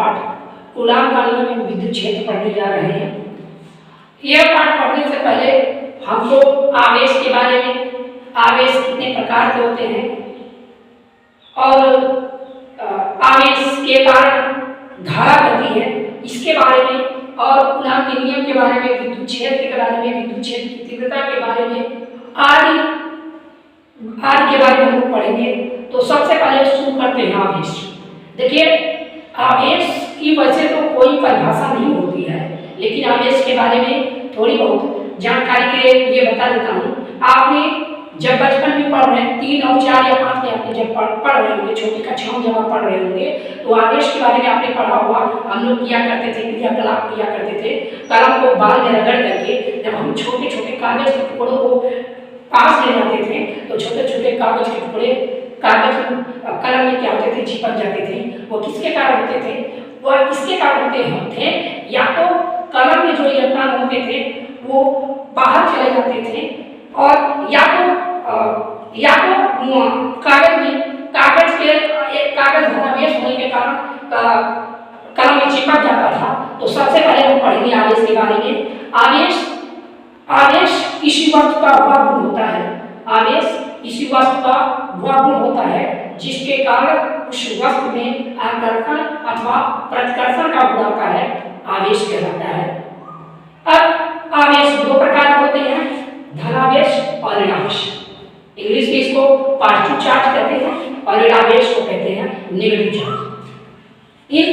पाठ कूलाम का नियम एवं विद्युत क्षेत्र पढ़ने जा रहे हैं। यह पाठ पढ़ने से पहले हमको आवेश के बारे में, आवेश कितने प्रकार के होते हैं और आवेश के कारण धारा गति है इसके बारे में, और कूलाम के नियम के बारे में, विद्युत क्षेत्र के बारे में, विद्युत क्षेत्र की तीव्रता के बारे में आदि के बारे में हम लोग पढ़ेंगे। तो सबसे पहले शुरू करते हैं आवेश। देखिए, आवेश की वैसे तो कोई परिभाषा नहीं होती है, लेकिन आवेश के बारे में थोड़ी बहुत जानकारी के लिए बता देता हूँ। आपने जब बचपन में पढ़ रहे हैं 3 और 4 या 5 में आपने जब पढ़ रहे होंगे, छोटी कक्षाओं में जब आप पढ़ रहे होंगे, तो आवेश के बारे में आपने पढ़ा होगा। हम लोग किया करते थे, क्रियाकलाप किया करते थे, कलम को बाल में रगड़ करके जब हम छोटे छोटे कागज के टुकड़ों को पास ले जाते थे तो छोटे छोटे कागज के टुकड़े कागज कलम में क्या होते थे, चिपक जाते थे। वो किसके कारण होते थे? वह इसके कारण होते थे या तो कलम में जो इलेक्ट्रॉन होते थे वो बाहर चले जाते थे, और या तो कागज धनावेश होने के कारण कलम में चिपक जाता था। तो सबसे पहले हम पढ़ेंगे आवेश के बारे में। आवेश किसी वस्तु का वह गुण होता है, आवेश किसी वस्तु का वह गुण होता है जिसके कारण उस वस्तु में आकर्षण अथवा प्रतिकर्षण का गुण आता है, आवेश कहलाता है। अब आवेश 2 प्रकार के होते हैं, धनावेश और ऋणावेश। इंग्लिश में इसको पॉजिटिव चार्ज कहते हैं और ऋणावेश को कहते हैं नेगेटिव चार्ज। इन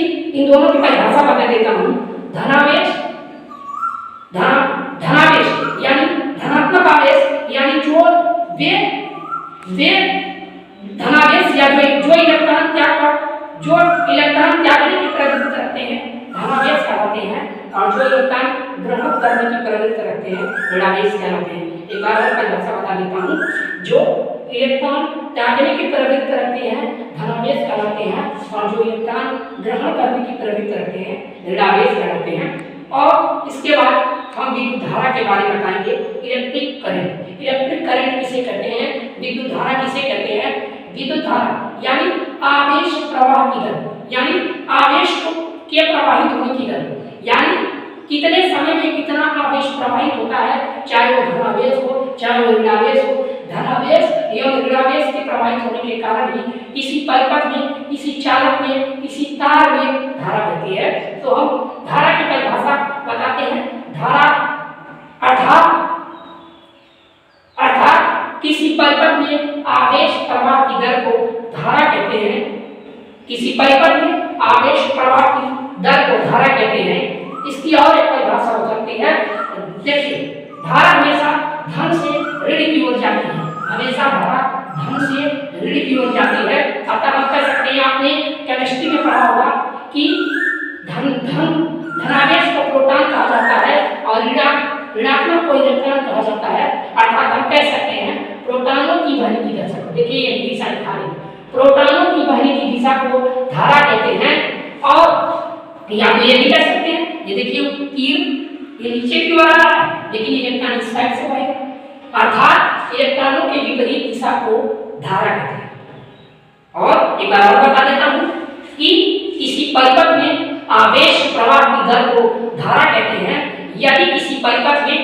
दोनों की परिभाषा बता देता हूँ। धनावेश यानी धनात्मक आवेश, यानी जो वे धनावेश या जो इलेक्ट्रॉन त्यागने की प्रवृत्ति रखते हैं धनावेश कहलाते हैं, और जो इलेक्ट्रॉन ग्रहण करने की प्रवृत्ति रखते हैं ऋणावेश कहलाते हैं। एक बार और परिभाषा बता देता हूँ। जो इलेक्ट्रॉन त्यागने की प्रवृत्ति रखते हैं धनावेश कहलाते हैं, और जो इलेक्ट्रॉन ग्रहण करने की प्रवृत्ति रखते हैं ऋणावेश कहलाते हैं। और इसके बाद हम विद्युत धारा के बारे में बताएंगे। इलेक्ट्रिक करंट किसे कहते हैं, विद्युत धारा किसे कहते हैं? विद्युत धारा यानी आवेश प्रवाह की दर, यानी आवेश के प्रवाहित होने की दर, यानी कितने समय में कितना आवेश प्रवाहित होता है, चाहे वो धनावेश हो चाहे वो ऋणावेश हो। धनावेश एवं ऋणावेश के प्रवाहित होने के कारण ही किसी परिपथ में, किसी चालक में, किसी तार में धारा बहती है। तो हम धारा की परिभाषा बताते हैं। धारा अर्थात किसी परिपथ में आवेश प्रवाह की दर को धारा कहते हैं। किसी परिपथ में आवेश प्रवाह की दर को धारा कहते हैं। इसकी और एक परिभाषा हो सकती है। देखिए, धारा हमेशा धन से ऋण की ओर जाती है, हमेशा धारा धन से ऋण की ओर जाती है। अतः हम कह सकते हैं, आपने केमिस्ट्री में पढ़ा होगा कि धनावेश को प्रोटॉन कहा जाता है और ऋणात्मक को इलेक्ट्रॉन कहा जाता है। अर्थात हम कह सकते हैं प्रोटॉनों की बहने की दिशा को, देखिए यही दिशा लिखा है, प्रोटॉनों की बहने की दिशा को धारा कहते हैं। और या तो ये भी कह सकते हैं, ये देखिए तीर ये नीचे की ओर आ रहा है लेकिन इलेक्ट्रॉन इस साइड से बहेगा, अर्थात इलेक्ट्रॉनों के विपरीत दिशा को धारा कहते हैं। और एक बार और बता देता हूँ कि किसी परिपथ में आवेश प्रवाह की दर को धारा कहते हैं यदि किसी परिपथ में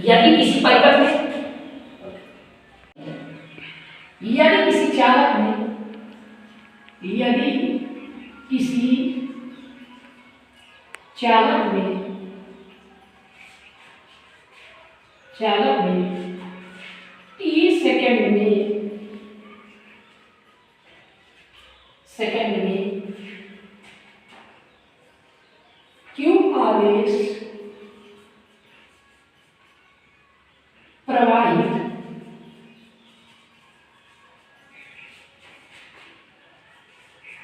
यदि किसी चालक में 30 सेकंड में क्यों आवेश प्रवाहित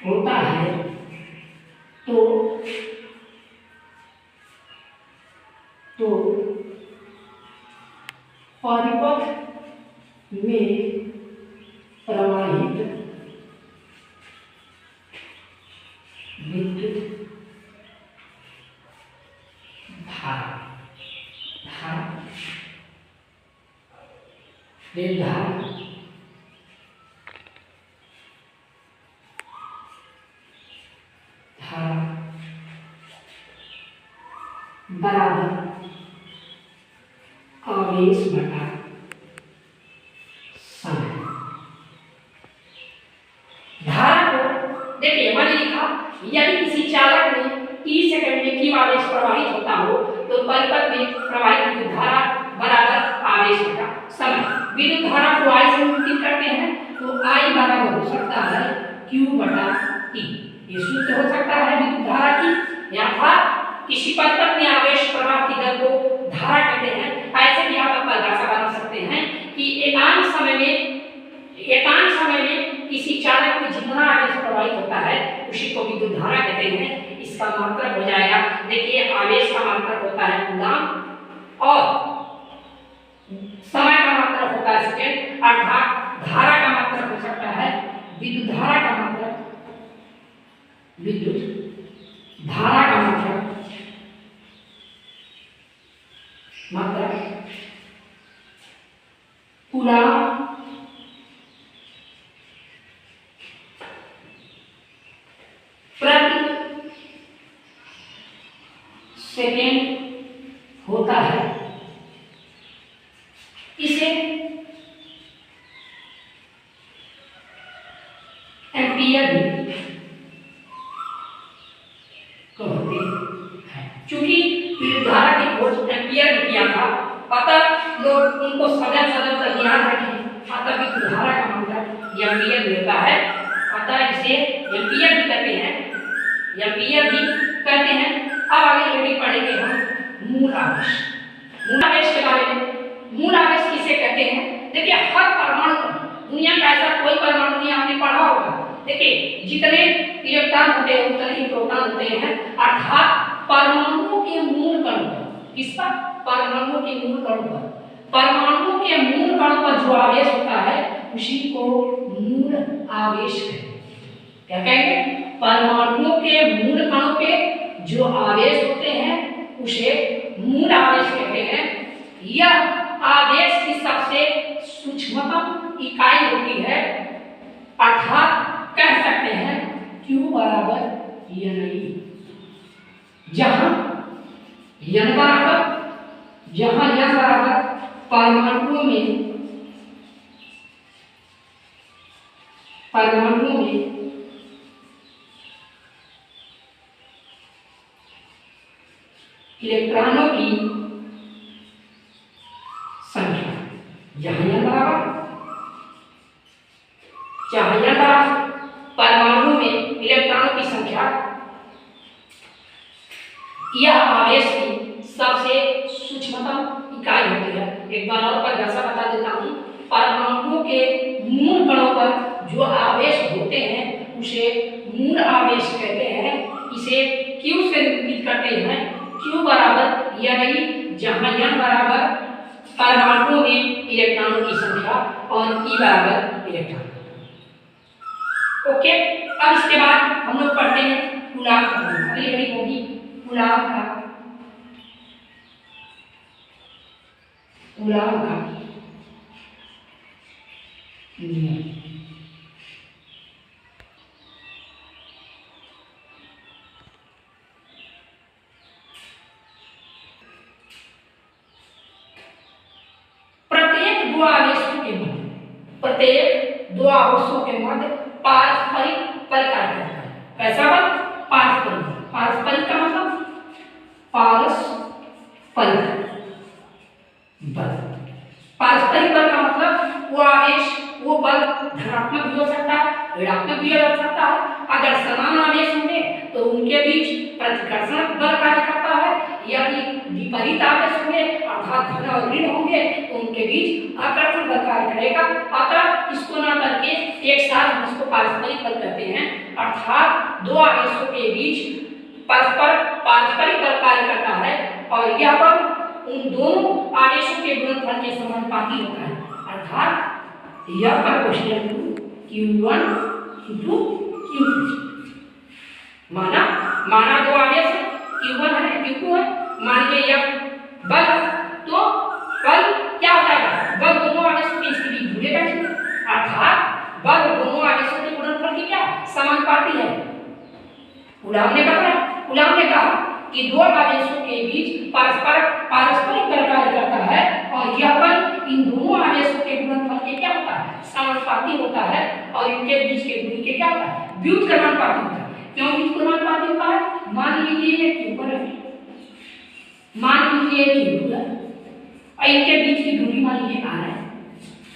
होता है तो परिपथ में प्रवाहित विद्युत धारा धारा बराबर आवेश बटा समय। धारा को देखिए मैंने लिखा, यदि किसी चालक में 30 सेकंड में Q आवेश प्रवाहित होता हो तो परिपथ में प्रवाहित विद्युत धारा बराबर आवेश बटा समय। विद्युत धारा को I से निरूपित करते हैं तो I बराबर हो सकता है Q बटा T। ये सूत्र हो सकता है विद्युत धारा की, अर्थात किसी परिपथ में आवेश प्रवाह की दर को धारा कहते हैं। ऐसे भी आप परिभाषा बना सकते हैं कि एकांक समय में किसी चालक में जितना आवेश प्रवाहित होता है उसी को विद्युत धारा कहते हैं। इसका मात्रक हो जाएगा, देखिए आवेश का मात्रक होता है कूलम और समय का मात्रक होता है सेकेंड, अर्थात धारा का मात्रक हो सकता है विद्युत धारा का मात्रक कूलम प्रति सेकेंड होता है। इसे एम्पियर भी कहते हैं। चूंकि विद्युत धारा की खोज एम्पियर ने किया था, अतः लोग उनको सदैव तक याद रखें। अतः विद्युत धारा का मतलब एम्पियर होता है, अतः इसे एम्पियर भी कहते हैं। अब आगे ये भी पढ़ेंगे हम मूल आवेश के बारे में। मूल आवेश किसे कहते हैं? देखिए हर परमाणु, दुनिया का ऐसा कोई परमाणु नहीं आपने पढ़ा होगा, देखिए जितने इलेक्ट्रॉन होते हैं उतने ही प्रोटॉन होते हैं, अर्थात परमाणुओं के मूल कण पर, किसका? परमाणुओं के मूल कण पर, परमाणुओं के मूल कण पर जो आवेश होता है उसी को मूल आवेश कहते हैं। क्या कहेंगे? परमाणुओं के मूल कणों पे जो आवेश होते हैं उसे मूल आवेश कहते हैं। यह आवेश की सबसे सूक्ष्मतम इकाई होती है, अर्थात कह सकते हैं Q बराबर NI, जहां N बराबर परमाणुओं में इलेक्ट्रॉनों की संख्या, परमाणु में इलेक्ट्रॉनों की संख्या, यह आवेश की सबसे सूक्ष्मतम इकाई होती है। एक बार और परिभाषा बता देता हूँ, परमाणुओं के मूल कणों पर जो आवेश होते हैं उसे मूल आवेश कहते हैं। इसे Q से निरूपित करते हैं, Q बराबर NI, जहां N बराबर परमाणुओं में इलेक्ट्रॉनों की संख्या और E बराबर इलेक्ट्रॉन। ओके, अब इसके बाद हम लोग पढ़ते हैं कूलम का नियम। अगली हेडिंग होगी कूलम का नियम। प्रत्येक दो आवेशों के मध्य पारस्परिक बल कार्य करता है। कैसा बल? पारस्परिक का मतलब पारस्परिक बल का मतलब वो बल धनात्मक भी हो सकता है, ऋणात्मक भी हो सकता है। अगर समान आवेश होंगे तो उनके बीच प्रतिकर्षण बल कार्य करता है, यदि विपरीत आवेश होंगे अर्थात धन और ऋण होंगे तो उनके बीच आकर्षण बल कार्य करेगा। अतः इसको ना करके एक साथ हम इसको पारस्परिक बल कहते हैं, अर्थात दो आवेशों के बीच पारस्परिक बल कार्य करता है और यह बल उन दोनों आवेशों के गुणनफल के समानुपाती होता है, अर्थात यह proportional to Q1 into Q2। माना दो आवेश Q1 है Q2 है, मान लीजिए यह बल, तो बल क्या हो जाएगा? बल दोनों आवेशों के स्थिति जुड़ेगा, अर्थात बल दोनों आवेशों के गुणनफल की क्या समानुपाती है। कूलम ने कहा कि दो आवेशों के बीच पारस्परिक बल कार्य करता है और यह बल इन दोनों आवेशों के गुणनफल के क्या होता है, समानुपाती होता है और इनके बीच के दूरी के क्या होता है, व्युत्क्रमानुपाती होता है। क्यों व्युत्क्रमानुपाती होता है? मान लीजिए Q1 है, मान लीजिए Q2 है और इनके बीच की दूरी मान लीजिए R है।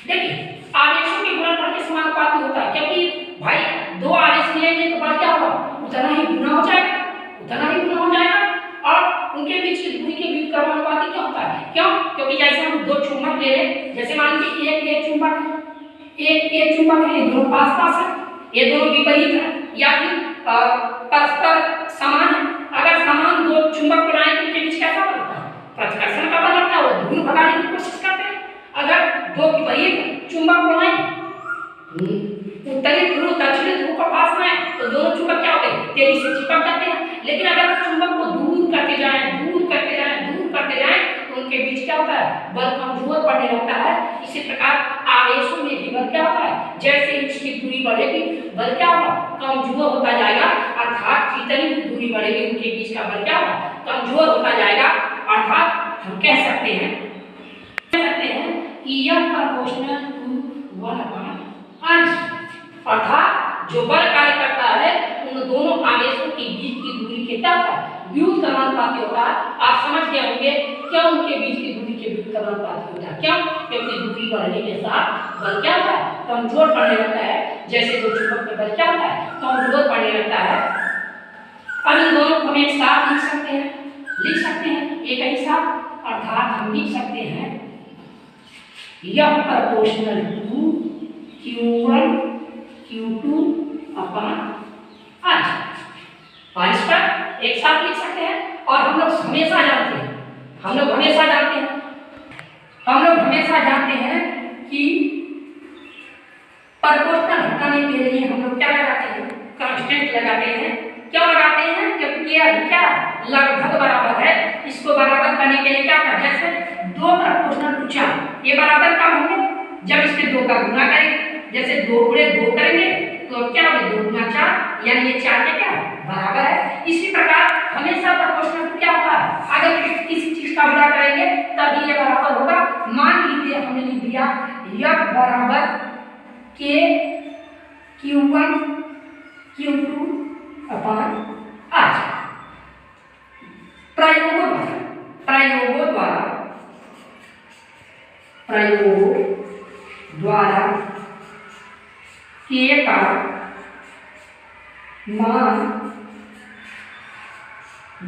देखिए आवेशों के गुणनफल के समानुपाती होता है, क्योंकि भाई दो आवेश लेंगे तो बल क्या होगा, उतना ही गुना हो जाएगा, उतना ही गुना हो जाएगा। और उनके बीच की दूरी के व्युत्क्रमानुपाती क्या होता है? क्यों? क्योंकि जैसे हम दो चुंबक ले लें, जैसे मान लीजिए एक चुंबक है, एक चुंबक है, ये दोनों पास है, ये दोनों विपरीत है या फिर परस्पर समान है। अगर समान दो चुंबक बनाए तो उनके बीच कैसा बल होता है, प्रतिकर्षण का बल लगता है, वो दूर भगाने की कोशिश करते हैं। अगर दो विपरीत चुंबक बनाए, उत्तरी ध्रुव दक्षिणी ध्रुव के पास में, तो दोनों चुंबक क्या होते हैं, तेजी से चिपक जाते हैं। लेकिन अगर चुंबक को दूर करते जाएं तो उनके बीच क्या होता है, बल कमजोर पड़ने लगता है। इसी प्रकार आवेशों में भी बल क्या होता है, जैसे इसकी दूरी बढ़ेगी बल क्या होगा, कमजोर होता जाएगा। अर्थात जितनी दूरी बढ़ेगी उनके बीच का बल क्या होगा, कमजोर होता जाएगा। अर्थात हम कह सकते हैं कि यह प्रोपोर्शनल टू 1/r, अर्थात जो बल कार्य करता है उन दोनों आवेशों के बीच की दूरी के क्या होता है, व्युत्क्रमानुपाती होता है। आप समझ गए होंगे क्यों उनके बीच की दूरी के व्युत्क्रमानुपाती होता है। क्यों? क्योंकि दूरी बढ़ने के साथ बल क्या होता है, कमजोर पड़ने लगता है। जैसे दो चुंबक में बल क्या होता है, कमजोर पड़ने लगता है। अब इन दोनों को हम एक साथ लिख सकते हैं एक ही साथ। अर्थात हम लिख सकते हैं यह proportional to Q1 Q2 upon R। और इस पर एक साथ लिख सकते हैं। और हम लोग हमेशा जानते हैं कि प्रोपोर्शनल हटाने के लिए हम लोग क्या लगाते हैं, कांस्टेंट लगाते हैं। क्यों लगाते हैं? क्योंकि ये क्या लगभग बराबर है। इसको बराबर करने के लिए क्या होता है, जैसे दो प्रोपोर्शनल टू 4, ये बराबर कब होंगे, जब इसके दो का गुना करेंगे। जैसे 2 गुणे 2 करेंगे तो क्या होगा, 2 गुना 4, यानी ये 4 के क्या बराबर है। इसी प्रकार हमेशा प्रोपोर्शनल टू क्या होता है, अगर किसी चीज का गुणा करेंगे तभी ये बराबर होगा। मान लीजिए हमने लिख दिया F बराबर K Q1 Q2 upon R। प्रयोगों द्वारा K का मान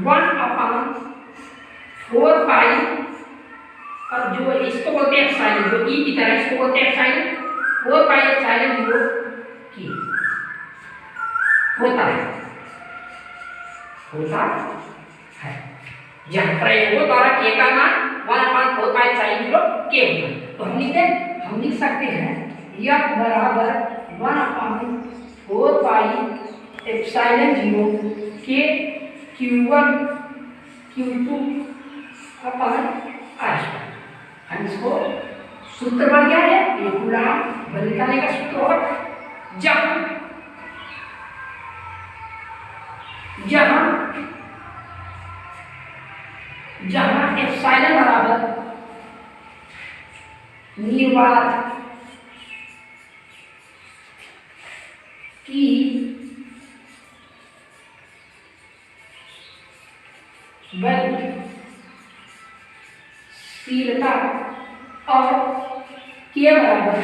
1/4 पाई, और जो इसको बोलते हैं एप्सिलॉन, जो ई की तरह इसको बोलते हैं एप्सिलॉन, 4 पाई एप्सिलॉन 0 की होता है जब प्रयोगों द्वारा K का मान 1/4 पाई एप्सिलॉन 0 K होता है। तो हम लिख सकते हैं F बराबर 1/4 pi epsilon 0 K Q1 Q2 upon R। हम इसको सूत्र बन गया है, ये कूलॉम बल निकालने का सूत्र होगा। जहां एप्सिलॉन बराबर निर्वात की गतिशीलता और K बराबर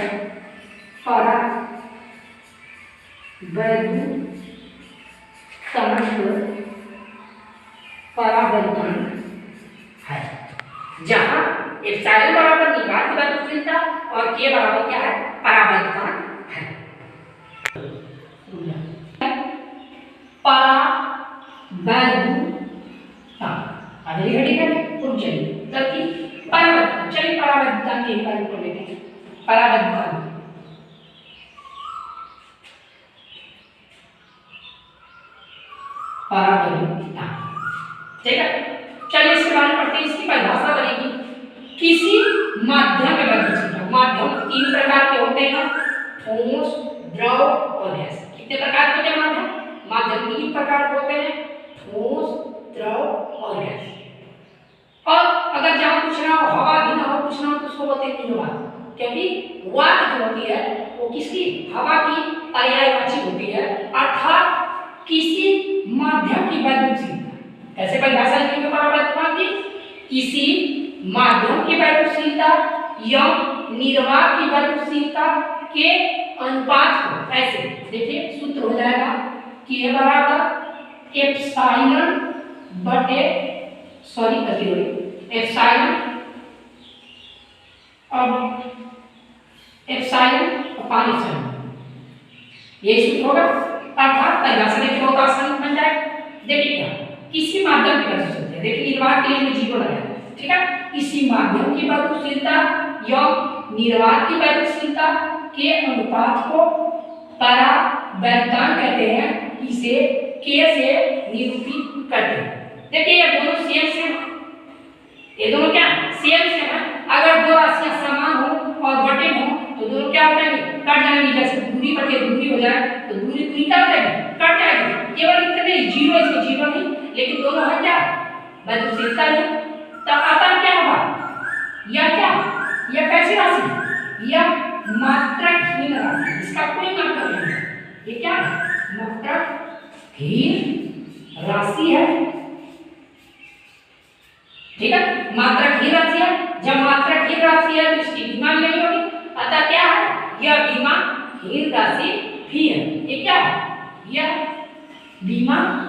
परावर्तन है। जहां एप्सिलॉन बराबर निर्वात की गतिशीलता और K बराबर क्या है, परावर्तन है। अगली घड़ी में रुक जाइए, जबकि परावर्तन, चलिए परावर्तन के बारे में लेते हैं। परावर्तन ठीक है, चलिए इसके बारे में पढ़ते हैं। इसकी परिभाषा बनेगी किसी माध्यम में गतिशीलता। माध्यम 3 प्रकार के होते हैं, ठोस, द्रव और गैस। कितने प्रकार के होते हैं माध्यम? माध्यम 3 प्रकार के होते हैं, ठोस, द्रव ऐसे परिभाषा लिखने के बराबर की किसी माध्यम की वैद्युतशीलता या निर्वात की वैद्युतशीलता के अनुपात को, ऐसे देखिए सूत्र हो जाएगा K बराबर एप्सिलॉन बटे एप्सिलॉन अब एप्सिलॉन अपान एप्सिलॉन, यही सूत्र होगा। अर्थात परिभाषा देखिए बहुत आसान बन जाएगा। देखिए क्या किसी माध्यम की वैद्युतशीलता, देखिए निर्वात के लिए मैं 0 लगाया, ठीक है। किसी माध्यम की वैद्युतशीलता या निर्वात की वैद्युतशीलता के अनुपात को परावैद्युतांक कहते हैं, इसे K से निरूपित करते हैं। देखिए ये दोनों सेम ये दोनों क्या सेम है। अगर दो राशियां समान हो और बटे हो तो दोनों क्या हो जाएंगे, कट जाएंगे। जैसे दूरी बटे दूरी हो जाए तो दूरी क्या हो जाएगी, कट जाएगी। केवल इतने 0 इसमें 0 नहीं, लेकिन दोनों है क्या वैद्युतशीलता है। तब आता क्या होगा, यह क्या यह कैसी राशि, यह मात्रकहीन राशि, इसका कोई मात्रक नहीं है। ये क्या है, मात्रकहीन राशि है, ठीक है। मात्रकहीन राशि है। जब मात्रकहीन राशि है तो इसकी बीमा भी नहीं होगी। अतः क्या है, यह बीमाहीन राशि भी है। ये क्या है, यह बीमाहीन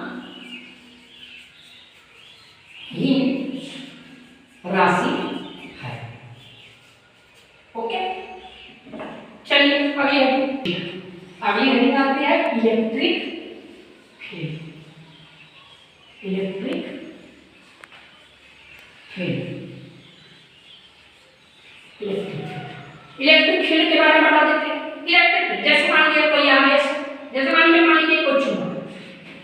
राशि है। ओके, चलिए अगली हेडिंग आती है इलेक्ट्रिक फील्ड। इलेक्ट्रिक फील्ड के बारे में बता देते हैं। इलेक्ट्रिक फील्ड जैसे मान लीजिए कोई आवेश, जैसे मान लीजिए कोई चुंबक,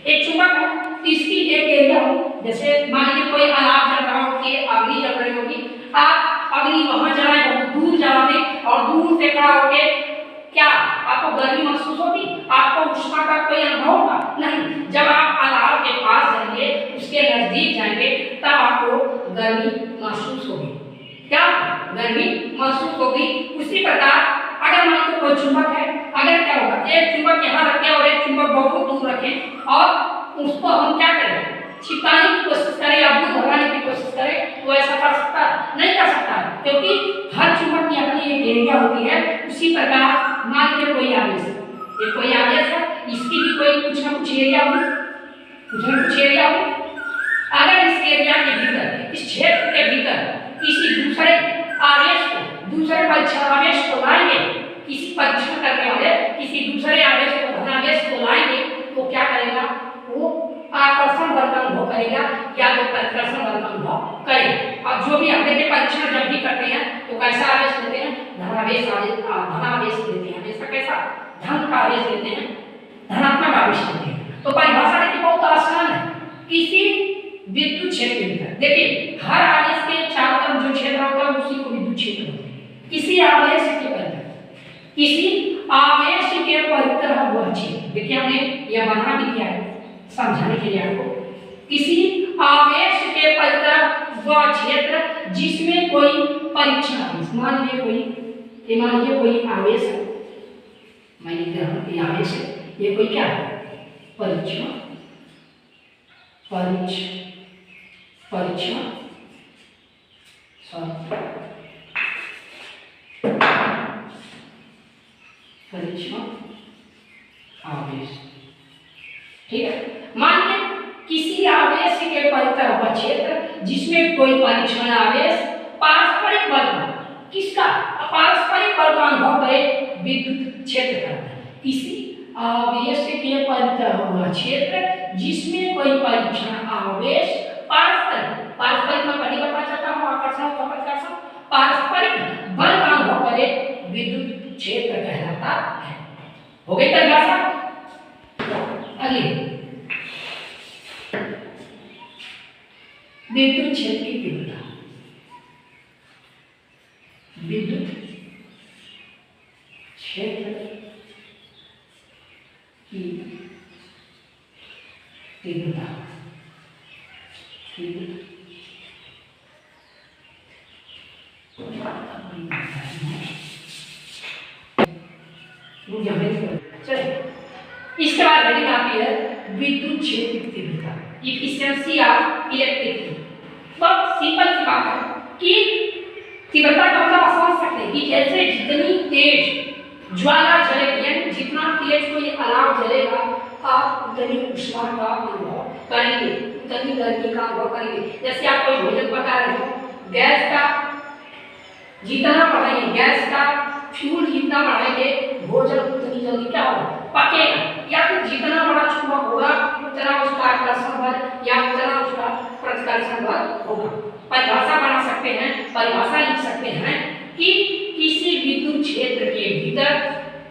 एक चुंबक है तो इसकी एक एरिया हो, जैसे मान लीजिए कोई अलाव जल रहा हो कि अग्नि जल रही होगी, आप अग्नि वहां जलाएं, बहुत दूर जला दें और दूर से खड़ा होके क्या आपको गर्मी महसूस होगी, आपको उष्मा का कोई अनुभव होगा नहीं। जब आप अलाव के पास जाएंगे, उसके नजदीक जाएंगे, तब आपको गर्मी महसूस होगी। क्या गर्मी महसूस होगी। उसी प्रकार अगर मान लो कोई चुंबक है, अगर क्या होगा, एक चुंबक यहाँ रखें और एक चुंबक बहुत दूर रखें और उसको हम क्या करें, छिपाने की कोशिश करें या दूर भगाने की कोशिश करें, तो ऐसा कर सकता नहीं कर सकता, क्योंकि हर चुंबक की अपनी एक एरिया होती है। उसी प्रकार मान लीजिए कोई आवेश है, ये कोई आवेश है, इसकी भी कोई कुछ ना कुछ एरिया होगी, कुछ ना कुछ एरिया होगी। अगर इस एरिया के भीतर, इस क्षेत्र के भीतर किसी दूसरे आवेश को, दूसरे परीक्षण आवेश को लाएंगे, किसी परीक्षण करने वाले किसी दूसरे आवेश को, धनावेश को लाएंगे, तो क्या करेगा, वो आकर्षण बल का अनुभव करेगा या तो प्रतिकर्षण बल का अनुभव करेगा। और जो भी हम देखिए परीक्षण जब भी करते हैं तो कैसा आवेश लेते हैं, धनावेश लेते हैं। हमेशा कैसा, धन का आवेश लेते हैं, धनात्मक आवेश लेते हैं। तो परिभाषा देखिए बहुत आसान है। किसी विद्युत क्षेत्र के भीतर, देखिए हर आवेश के चारों तरफ जो क्षेत्र होता है उसी को विद्युत क्षेत्र बोलते हैं। किसी आवेश के परिधि, किसी आवेश के परिधि वह क्षेत्र, देखिए हमने यह बना भी दिया है समझाने के लिए आपको। किसी आवेश के परिधि वह क्षेत्र जिसमें कोई परीक्षण आवेश, मान लीजिए कोई आवेश है, मैंने ग्रहण किया आवेश है, ये कोई क्या है, परीक्षण आवेश, ठीक है। मान लीजिए किसी आवेश के परिधि वह क्षेत्र जिसमें कोई परीक्षण आवेश पारस्परिक बल का, किसका, पारस्परिक बल का अनुभव करे, विद्युत क्षेत्र का। किसी आवेश के परिधि वह क्षेत्र जिसमें कोई परीक्षण आवेश पारस्परिक में पहले बता चुका हूं, आकर्षण और प्रतिकर्षण, पारस्परिक बल का अनुभव करे, विद्युत क्षेत्र कहलाता है। हो गई परिभाषा। अगली विद्युत क्षेत्र की तीव्रता, विद्युत क्षेत्र की तीव्रता, इसके बाद हेडिंग आती है विद्युत क्षेत्र की तीव्रता। Efficiency of electric field. बहुत सिंपल सी बात है कि तीव्रता का मतलब आप समझ सकते हैं कि जैसे जितनी तेज ज्वाला जलेगी, यानी जितना तेज कोई अलाव जलेगा आप उतनी ऊष्मा का अनुभव करेंगे, उतनी गर्मी का अनुभव करेंगे। जैसे आप कोई भोजन पका रहे हो, गैस का जितना बढ़ाएंगे, गैस का फ्यूल जितना बढ़ाएंगे, भोजन उतनी जल्दी क्या होगा, पकेगा। या फिर जितना बड़ा चुंबक होगा उतना उसका आकर्षण बल या उतना उसका प्रतिकर्षण बल होगा। परिभाषा बना सकते हैं, परिभाषा लिख सकते हैं कि किसी विद्युत क्षेत्र के भीतर,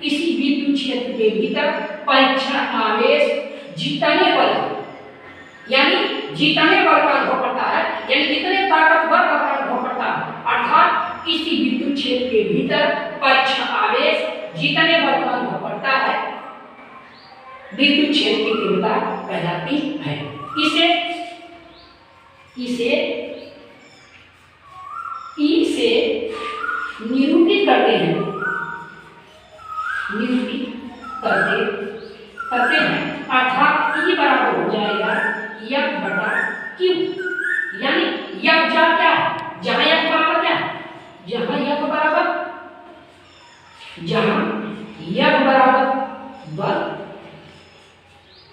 किसी विद्युत क्षेत्र के भीतर परीक्षण आवेश जितने बल, यानी जितने बल का अनुभव करता है, यानी जितने ताकतवर बल का अनुभव करता है, अर्थात किसी विद्युत क्षेत्र के भीतर परीक्षण आवेश जितने बल का अनुभव करता है, विद्युत क्षेत्र की तीव्रता कहलाती है। इसे निरूपित करते हैं, अर्थात E बराबर हो जाएगा F बटा Q, यानी F जा क्या है, जहां F बराबर क्या है, जहां F बराबर बल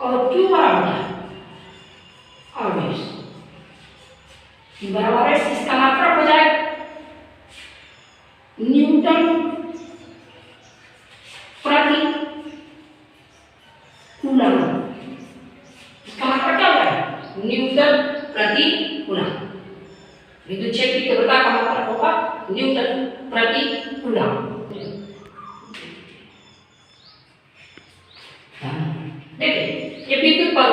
और Q बराबर क्या है, आवेश। बराबर है, इसका मात्रक हो जाएगा न्यूटन प्रति कूलम। इसका मतलब क्या होगा, न्यूटन प्रति कूलम। विद्युत क्षेत्र की तीव्रता का मतलब होगा न्यूटन प्रति कूलम। देखिए ये विद्युत बल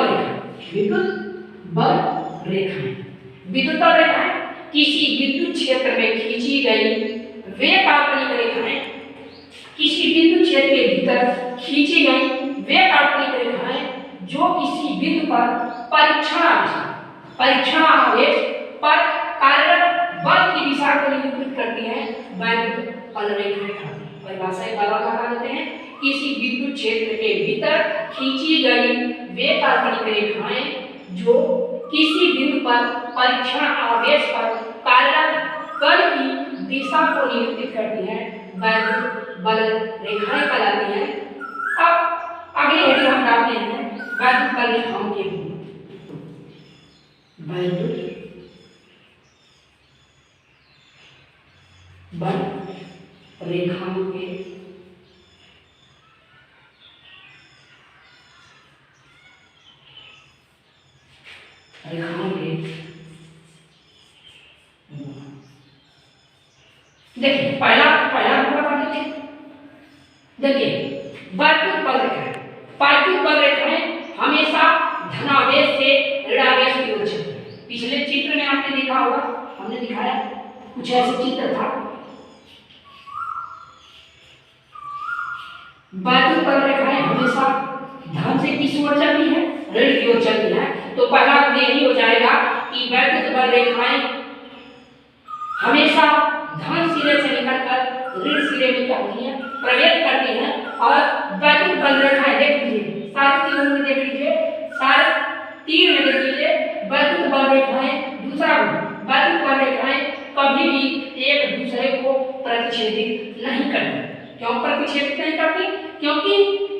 रेखा, विद्युत बल रेखा किसी विद्युत क्षेत्र में खींची गई वे काल्पनिक रेखाएं, किसी विद्युत क्षेत्र के भीतर खींची गई वे काल्पनिक रेखाएं जो किसी बिंदु पर परीक्षण आवेश पर कार्यरत बल की दिशा को निरूपित करती हैं, वैद्युत बल रेखाएं कहलाती हैं। परिभाषा एक बार लगा देते हैं, किसी विद्युत क्षेत्र के भीतर खींची गई वे काल्पनिक रेखाएं जो किसी बिंदु पर परीक्षण आवेश पर कार्यरत बल की दिशा को निरूपित करती हैं, वैद्युत बल रेखाएं कहलाती हैं। अब अगले हेडिंग हम डालते हैं वैद्युत बल रेखाओं के गुण। वैद्युत बल रेखाओं के देखिए पहला बता देते हैं। देखिए वैद्युत बल रेखाएं हमेशा धनावेश से ऋणावेश की ओर चलती है। पिछले चित्र में आपने देखा होगा, हमने दिखाया कुछ ऐसे चित्र था। वैद्युत बल रेखाएं हमेशा धन से किस ओर चलती है, ऋण की ओर चलती है। तो पहला यही हो जाएगा कि वैद्युत बल रेखाएं हमेशा धन सिरे से निकलकर ऋण सिरे में क्या होती है, प्रवेश करती है। और वैद्युत बल रेखाएं देख लीजिए, सारे तीरों में देख लीजिए, सारे तीर में देख लीजिए, वैद्युत बल रेखाएं दूसरा वैद्युत बल रेखाएं कभी भी एक दूसरे को प्रतिच्छेदित नहीं करती। क्यों प्रतिच्छेदित नहीं करती? क्योंकि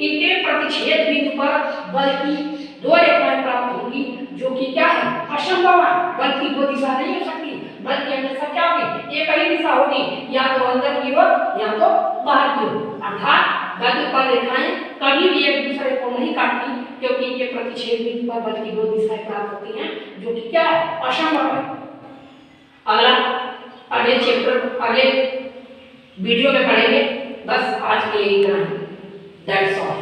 इनके प्रतिच्छेद बिंदु पर बल की दो रेखाएं प्राप्त होंगी, जो कि क्या है, असंभव है। बल की दो दिशा नहीं हो सकती, बल्कि हमेशा क्या होगी, एक ही दिशा होगी, या तो अंदर की ओर या तो बाहर की ओर। अर्थात वैद्युत बल रेखाएं कभी भी एक दूसरे को नहीं काटती, क्योंकि इनके प्रतिच्छेद बिंदु पर बल की दो दिशाएं प्राप्त होती हैं, जो कि क्या है, असंभव है। अगले चैप्टर, अगले वीडियो में पढ़ेंगे। बस आज के लिए इतना ही। That's all.